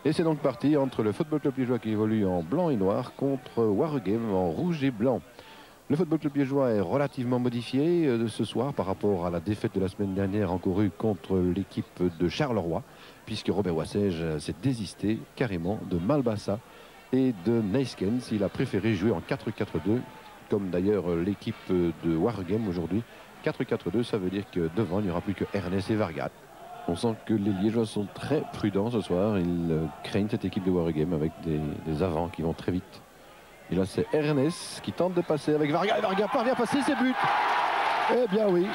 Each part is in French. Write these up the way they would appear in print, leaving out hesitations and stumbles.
Et c'est donc parti entre le Football Club Liégeois qui évolue en blanc et noir contre Waregem en rouge et blanc. Le Football Club Liégeois est relativement modifié de ce soir par rapport à la défaite de la semaine dernière encourue contre l'équipe de Charleroi, puisque Robert Wassège s'est désisté carrément de Malbassa et de Neyskens. Il a préféré jouer en 4-4-2, comme d'ailleurs l'équipe de Waregem aujourd'hui. 4-4-2, ça veut dire que devant, il n'y aura plus que Ernest et Varga. On sent que les Liégeois sont très prudents ce soir. Ils craignent cette équipe de Waregem avec des avants qui vont très vite. Et là, c'est Ernest qui tente de passer avec Varga. Et Varga parvient à passer ses buts. Eh bien oui.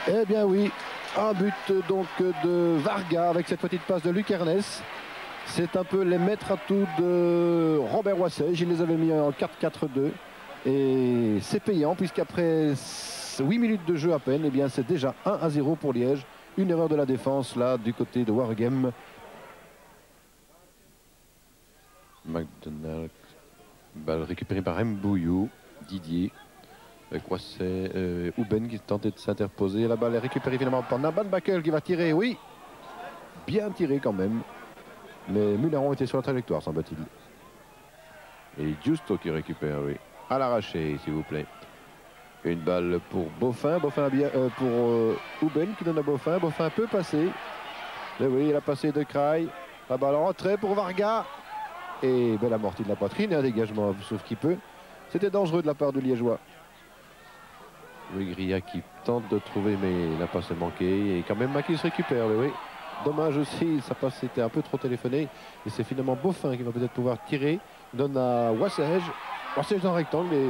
Eh bien oui. Un but donc de Varga avec cette petite passe de Luc Ernest. C'est un peu les maîtres à tout de Robert Wassège. Il les avait mis en 4-4-2. Et c'est payant puisqu'après 8 minutes de jeu à peine, eh bien c'est déjà 1-0 pour Liège. Une erreur de la défense là du côté de Waregem. McDonald, balle récupérée par Mbouillou, Didier, avec Ouben qui tentait de s'interposer. La balle est récupérée finalement par Naban Bakel qui va tirer, oui, bien tiré quand même. Mais Munaron était sur la trajectoire, semble-t-il. Et Justo qui récupère, oui, à l'arraché, s'il vous plaît. Une balle pour Boffin, pour Ouben qui donne à Boffin. Boffin peut passer. Mais oui, il a passé de Kraï. La balle en retrait pour Varga. Et belle amortie de la poitrine et un dégagement, sauf qu'il peut. C'était dangereux de la part du Liégeois. Louis Gria qui tente de trouver, mais la passe est manquée. Et quand même, Makis récupère, oui. Dommage aussi, sa passe était un peu trop téléphonée. Et c'est finalement Boffin qui va peut-être pouvoir tirer. Il donne à Wassège. Wassège dans le rectangle. Et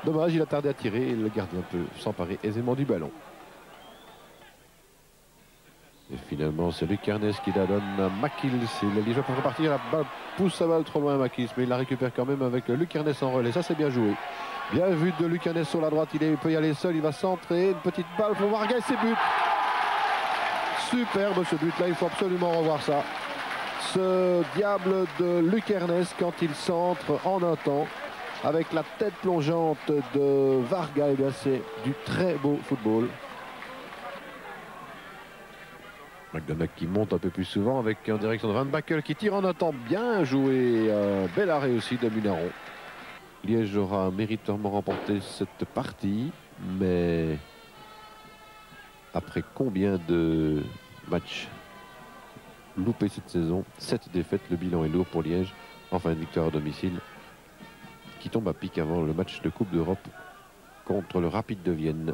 dommage, il a tardé à tirer. Et le gardien peut s'emparer aisément du ballon. Et finalement, c'est Luc Ernest qui la donne à Makils. Les Liégeois peuvent repartir. La balle pousse sa balle trop loin à Makils, mais il la récupère quand même avec Luc Ernest en relais. Ça, c'est bien joué. Bien vu de Luc Ernest sur la droite. Il peut y aller seul. Il va centrer. Une petite balle pour Varga et ses buts. Superbe ce but-là. Il faut absolument revoir ça. Ce diable de Luc Ernest quand il centre en un temps avec la tête plongeante de Varga. Et bien, c'est du très beau football. McDonald qui monte un peu plus souvent avec en direction de Van Bakel qui tire en un temps bien joué. Bel arrêt aussi de Munaron. Liège aura méritoirement remporté cette partie, mais après combien de matchs loupés cette saison, 7 défaites, le bilan est lourd pour Liège. Enfin une victoire à domicile qui tombe à pic avant le match de Coupe d'Europe contre le Rapide de Vienne.